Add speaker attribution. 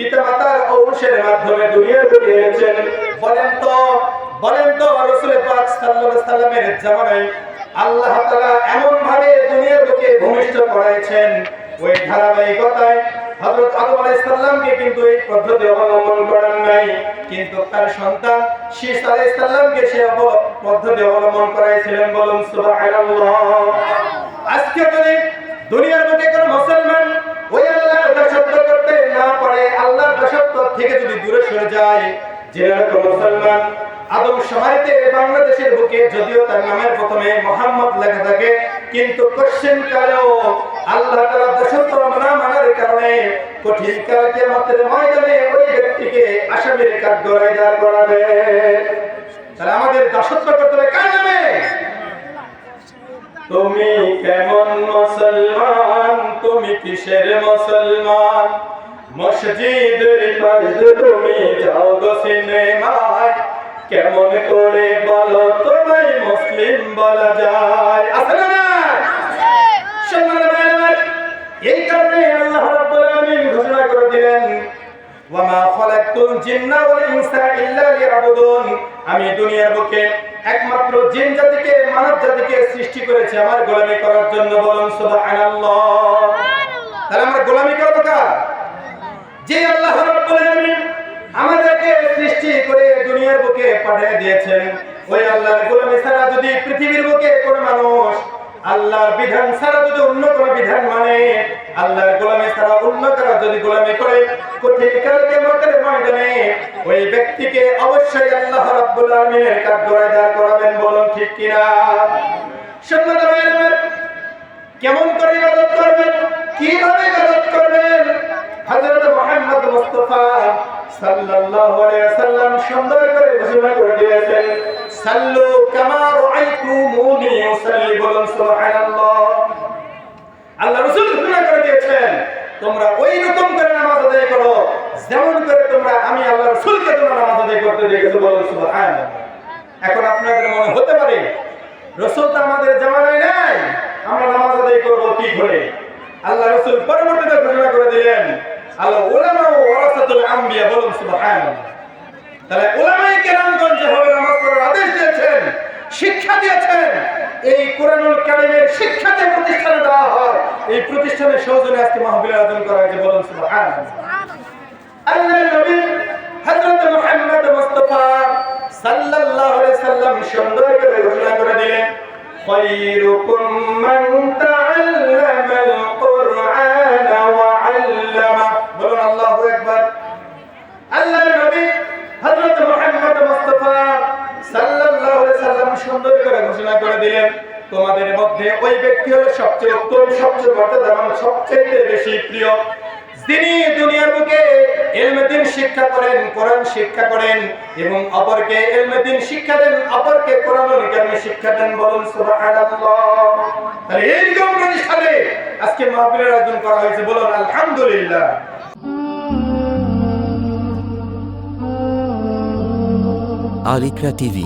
Speaker 1: পিতামাতার ঔরসের মাধ্যমে দুনিয়ার বুকে এনেছেন। বলেন তো রাসূল পাক সাল্লাল্লাহু আলাইহি সাল্লামের জামানায় আল্লাহ তাআলা এমন ভাবে দুনিয়ার বুকে ভূমিষ্ঠ করাইছেন, ওই ধারাবাহিকতায় হযরত আদম আলাইহিস সালামকে কিন্তু এই পদ্ধতি অবলম্বন করেন নাই, কিন্তু তার সন্তান শীস আলাইহিস সালামকে সে পদ্ধতি অবলম্বন করাইছিলেন। বলুন সুবহানাল্লাহ। আজকে যদি দুনিয়ার বুকে কোনো মুসলমান ওই আল্লাহর দাসত্ব করতে না পারে, আল্লাহর দাসত্ব থেকে যদি দূরে সরে যায়, যে রকম মুসলমান আদম সমাজে বাংলাদেশের বুকে যদিও তার নামের প্রথমে মোহাম্মদ লেখা থাকে, কিন্তু কোশ্চেন কালেও আল্লাহ তাআলা দাসত্ব না মানার কারণে কঠিন কাল কিয়ামতের ময়দানে ওই ব্যক্তিকে আসামির কাঠগড়ায় দাঁড় করাবে। তাহলে আমাদের দাসত্ব করতে হবে কার নামে? তুমি কেমন মুসলমান, তুমি কিসের মুসলমান? মসজিদের পাশে তুমি যাও গো সিনেমায়, কেমন করে বলো তোমায় মুসলিম বলা যায়? আছে না? এই কারণে আল্লাহ রাব্বুল আলামিন ঘোষণা করে দিলেন, ওয়া মা খালাকতুল জিন্না ওয়াল ইনসা ইল্লা লিয়াবুদুন। আমি দুনিয়ার বুকে একমাত্র জিন জাতিকে, মানব জাতিকে সৃষ্টি করেছি আমার গোলামি করার জন্য। বলুন সুবহানাল্লাহ। তাহলে আমরা গোলামি করব কার? যে আল্লাহ রাব্বুল আলামিন আমাদেরকে সৃষ্টি করে দুনিয়ার বুকে পাঠিয়ে দিয়েছেন, ওই আল্লাহর গোলামি ছাড়া যদি পৃথিবীর বুকে কোনো মানুষ আল্লাহর বিধান ছাড়া যদি অন্য কোনো বিধান মানে, আল্লাহর গোলামি ছাড়া অন্য কারো যদি গোলামি করে, কঠিন কাল কিয়ামতের ময়দানে ওই ব্যক্তিকে অবশ্যই আল্লাহ রাব্বুল আলামিনের কাঠগড়ায় দাঁড় করাবেন। বলুন ঠিক কিনা? সম্মানিত ভাইরা, কেমন করে ইবাদত করবেন, কিভাবে ইবাদত করবেন? হযরত মুহাম্মদ মুস্তাফা সাল্লাল্লাহু আলাইহি ওয়াসাল্লাম সুন্দর করে ঘোষণা করে দিয়েছেন, সাল্লু কামা রাআইতুমুনি উসাল্লি। বলুন সুবহানাল্লাহ। আল্লাহ রাসূল ঘোষণা করে দিয়েছেন, তোমরা ওই রকম করে নামাজ আদায় করো যেমন করে তোমরা আমি আল্লাহ রাসূলকে তোমরা নামাজ আদায় করতে দেখেছো। বলুন সুবহানাল্লাহ। এখন আপনাদের মনে হতে পারে রাসূল তো আমাদের জামানায় নাই, আমরা নামাজ আদায় করব কি করে? আল্লাহ রাসূল পরবর্তীতে ঘোষণা করে দিলেন, আল উলামা ওয়ারাসাতুল আম্বিয়া। বলুন সুবহানাল্লাহ। তাহলে উলামায়ে কেরামগণ যেভাবে নামাজ পড়ার আদেশ দিয়েছেন, শিক্ষা দিয়েছেন, এই কোরআনুল কারীমের শিক্ষা যে প্রতিষ্ঠানে দেওয়া হয়, এই প্রতিষ্ঠানের সৌজন্যে আজকে মাহফিল আয়োজন করা হয়েছে। বলুন সুবহানাল্লাহ। আল্লাহর নবী হযরত মুহাম্মদ মুস্তাফা সাল্লাল্লাহু আলাইহি সাল্লাম সুন্দর করে ঘোষণা করে দিলেন, খায়রুকুম মান তাআল্লামাল কুরআনা ওয়া আল্লামা। বলুন আল্লাহু আকবার। আল্লাহর নবী হযরত মুহাম্মদ মুস্তাফা সাল্লাল্লাহু আলাইহি সাল্লাম সুন্দর করে ঘোষণা করে দিলেন, তোমাদের মধ্যে ওই ব্যক্তি হলো সবচেয়ে উত্তম, সবচেয়ে মর্যাদাবান, সবচেয়ে বেশি প্রিয়, যিনি দুনিয়ার বুকে ইলমে দ্বীন শিক্ষা করেন, কোরআন শিক্ষা করেন এবং অপরকে ইলমে দ্বীন শিক্ষা দেন, অপরকে কোরআনুল কারীম শিক্ষা দেন। বলুন সুবহানাল্লাহ। তাহলে এইরকম প্রতিষ্ঠানে আজকে মাহফিলের আয়োজন করা হয়েছে। বলুন আলহামদুলিল্লাহ।
Speaker 2: আর ইকরা টিভি।